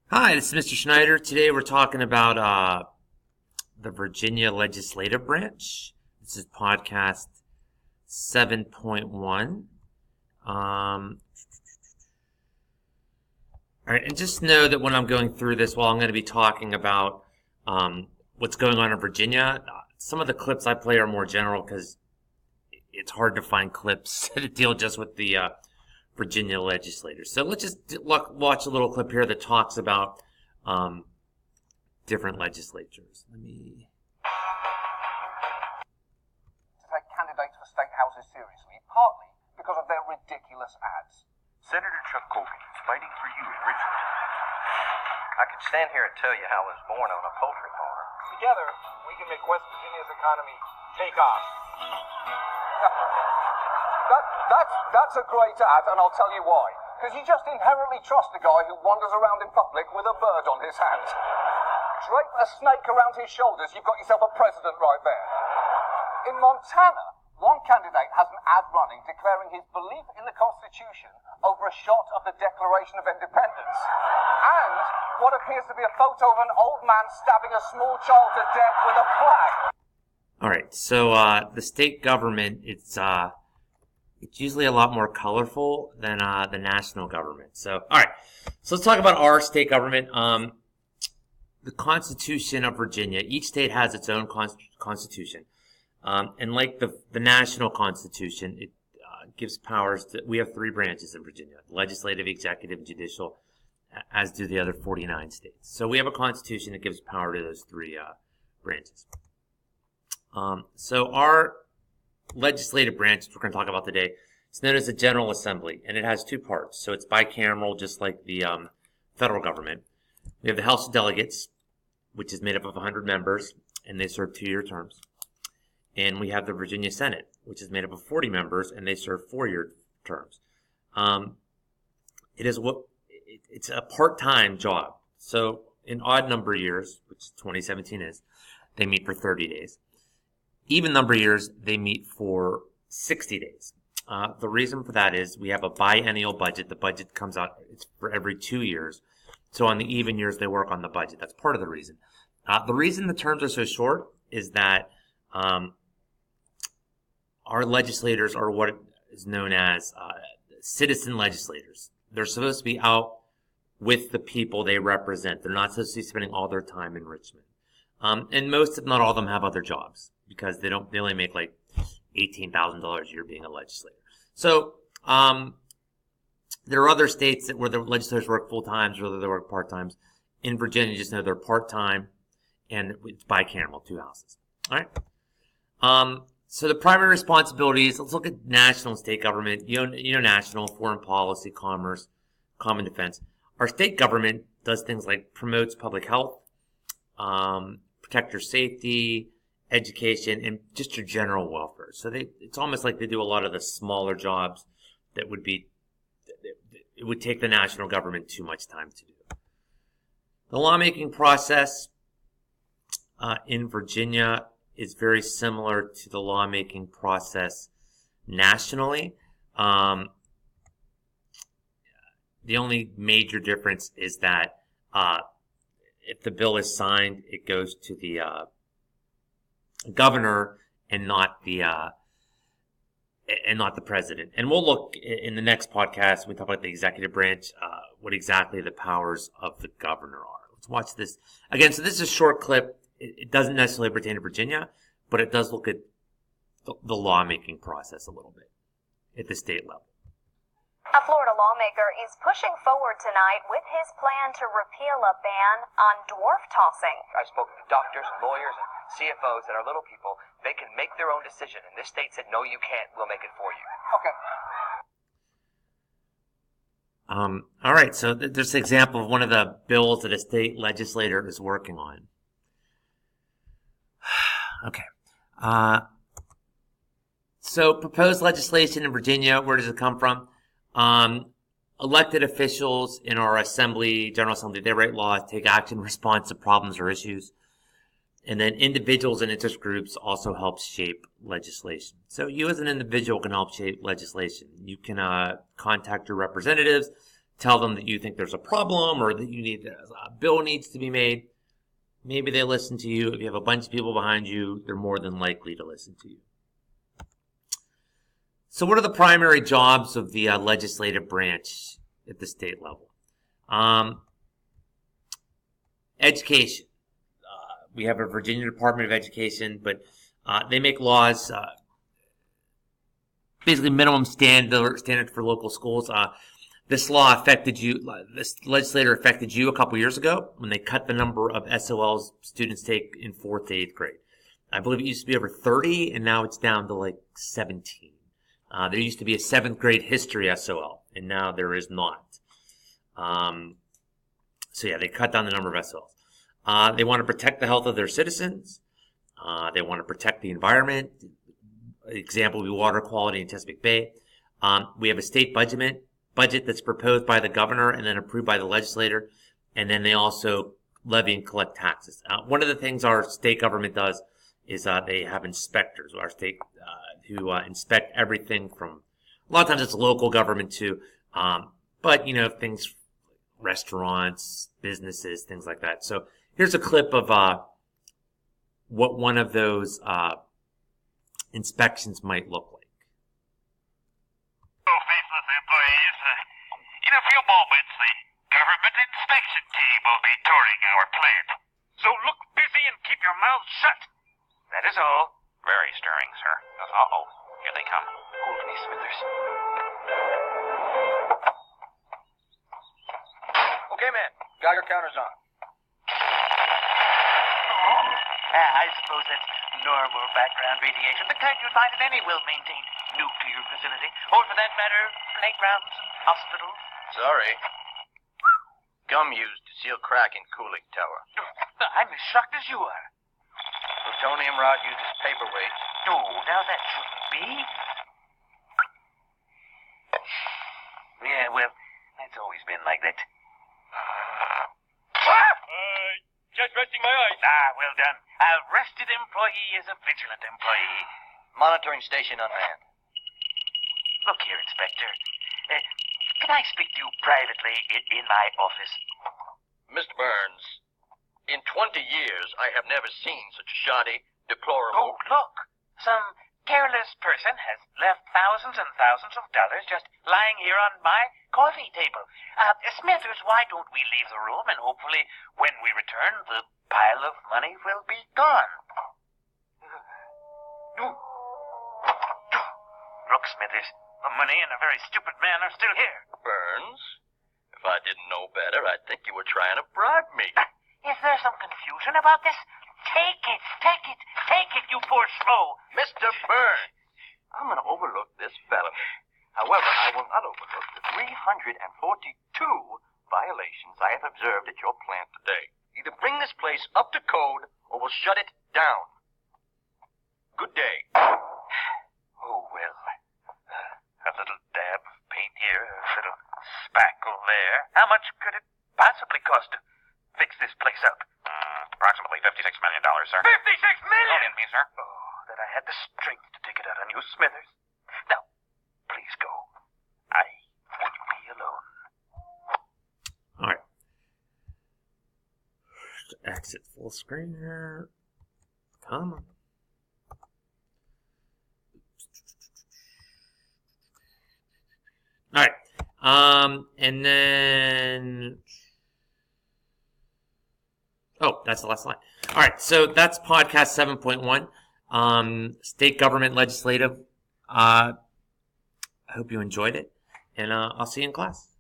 Hi, this is Mr. Schneider. Today we're talking about the Virginia Legislative Branch. This is podcast 7.1. All right, and just know that when I'm going through this, I'm going to be talking about what's going on in Virginia. Some of the clips I play are more general because it's hard to find clips that deal just with the Virginia legislators. So let's just watch a little clip here that talks about different legislatures. To take candidates for state houses seriously, partly because of their ridiculous ads. Senator Chuck Colgan is fighting for you in Richmond. I could stand here and tell you how I was born on a poultry farm. Together, we can make West Virginia's economy take off. That's a great ad, and I'll tell you why. Because you just inherently trust a guy who wanders around in public with a bird on his hand. Drape a snake around his shoulders, you've got yourself a president right there. In Montana, one candidate has an ad running declaring his belief in the Constitution over a shot of the Declaration of Independence. And what appears to be a photo of an old man stabbing a small child to death with a flag. All right, so the state government, it's usually a lot more colorful than the national government. So, all right, so let's talk about our state government. The Constitution of Virginia. Each state has its own constitution, and like the national constitution, it gives powers to. We have three branches in Virginia: legislative, executive, and judicial, as do the other 49 states. So we have a constitution that gives power to those three branches. So our legislative branch, which we're going to talk about today, it's known as the General Assembly, and it has two parts. So it's bicameral, just like the federal government. We have the House of Delegates, which is made up of 100 members, and they serve 2-year terms. And we have the Virginia Senate, which is made up of 40 members, and they serve 4-year terms. It's a part-time job. So in odd number years, which 2017 is, they meet for 30 days. Even number years, they meet for 60 days. The reason for that is we have a biennial budget. The budget comes out, it's for every 2 years. So on the even years, they work on the budget. That's part of the reason. The reason the terms are so short is that our legislators are what is known as citizen legislators. They're supposed to be out with the people they represent. They're not supposed to be spending all their time in Richmond. And most, if not all of them, have other jobs because they only make like $18,000 a year being a legislator. So, there are other states where the legislators work full times, whether they work part times. In Virginia, just know they're part time and it's bicameral, 2 houses. All right. So the primary responsibilities, let's look at national and state government. You know, national, foreign policy, commerce, common defense. Our state government does things like promotes public health, protect your safety, education, and just your general welfare. So it's almost like they do a lot of the smaller jobs that it would take the national government too much time to do. The lawmaking process in Virginia is very similar to the lawmaking process nationally. The only major difference is that if the bill is signed, it goes to the governor and not the president. And we'll look in the next podcast. We talk about the executive branch, what exactly the powers of the governor are. Let's watch this again. So this is a short clip. It doesn't necessarily pertain to Virginia, but it does look at the lawmaking process a little bit at the state level. A Florida lawmaker is pushing forward tonight with his plan to repeal a ban on dwarf tossing. I've spoken to doctors and lawyers and CFOs that are little people. They can make their own decision, and this state said, no, you can't. We'll make it for you. Okay. All right, so there's an example of one of the bills that a state legislator is working on. Okay. So proposed legislation in Virginia, where does it come from? Elected officials in our General Assembly, they write laws, take action in response to problems or issues. And then individuals and interest groups also help shape legislation. So you as an individual can help shape legislation. You can contact your representatives tell them that you think there's a problem or that you need a bill needs to be made. Maybe they listen to you. If you have a bunch of people behind you, they're more than likely to listen to you. So what are the primary jobs of the legislative branch at the state level? Education. We have a Virginia Department of Education, but they make laws, basically minimum standard for local schools. This legislator affected you a couple years ago when they cut the number of SOLs students take in 4th to 8th grade. I believe it used to be over 30, and now it's down to like 17. There used to be a 7th grade history SOL, and now there is not. So yeah, they cut down the number of SOLs. They want to protect the health of their citizens. They want to protect the environment. Example would be water quality in Chesapeake Bay. We have a state budget that's proposed by the governor and then approved by the legislator. And then they also levy and collect taxes. One of the things our state government does is they have inspectors, our state, who inspect everything from, a lot of times it's local government too, but things, restaurants, businesses, things like that. So here's a clip of what one of those inspections might look like. Oh, faithless employees, in a few moments the government inspection team will be touring our plant. So look busy and keep your mouths shut. That is all. Very stirring, sir. Uh-oh. Here they come. Hold me, Smithers. Okay, man. Geiger counter's on. I suppose that's normal background radiation, the kind you'd find in any well-maintained nuclear facility, or for that matter, playgrounds, hospitals. Sorry. Gum used to seal crack in cooling tower. I'm as shocked as you are. Plutonium rod used as paperweight. No, now that shouldn't be. Yeah, well, that's always been like that. Just resting my eyes. Well done. A rested employee is a vigilant employee. Monitoring station unmanned. Look here, Inspector. Can I speak to you privately in my office? Mr. Burns, in 20 years, I have never seen such shoddy, deplorable... Oh, look. Some careless person has left thousands and thousands of dollars just lying here on my coffee table. Smithers, why don't we leave the room and hopefully when we return, the pile of money will be gone. Look, Smithers, the money and a very stupid man are still here. Burns, if I didn't know better, I'd think you were trying to bribe me. Is there some confusion about this? Take it, you poor slow. Mr. Burns, I'm going to overlook this felony. However, I will not overlook the 342 violations I have observed at your plant today. Either bring this place up to code or we'll shut it down. Good day. Oh, well. A little dab of paint here, a little spackle there. How much could it possibly cost to fix this place up? Approximately $56 million, sir. $56 million? Look at me, sir. Oh, that I had the strength to take it out on you, Smithers. Now, please go. I would be alone. All right. Exit full screen here. Come on. All right. And then... Oh, that's the last line. All right, so that's podcast 7.1, state government legislative. I hope you enjoyed it, and I'll see you in class.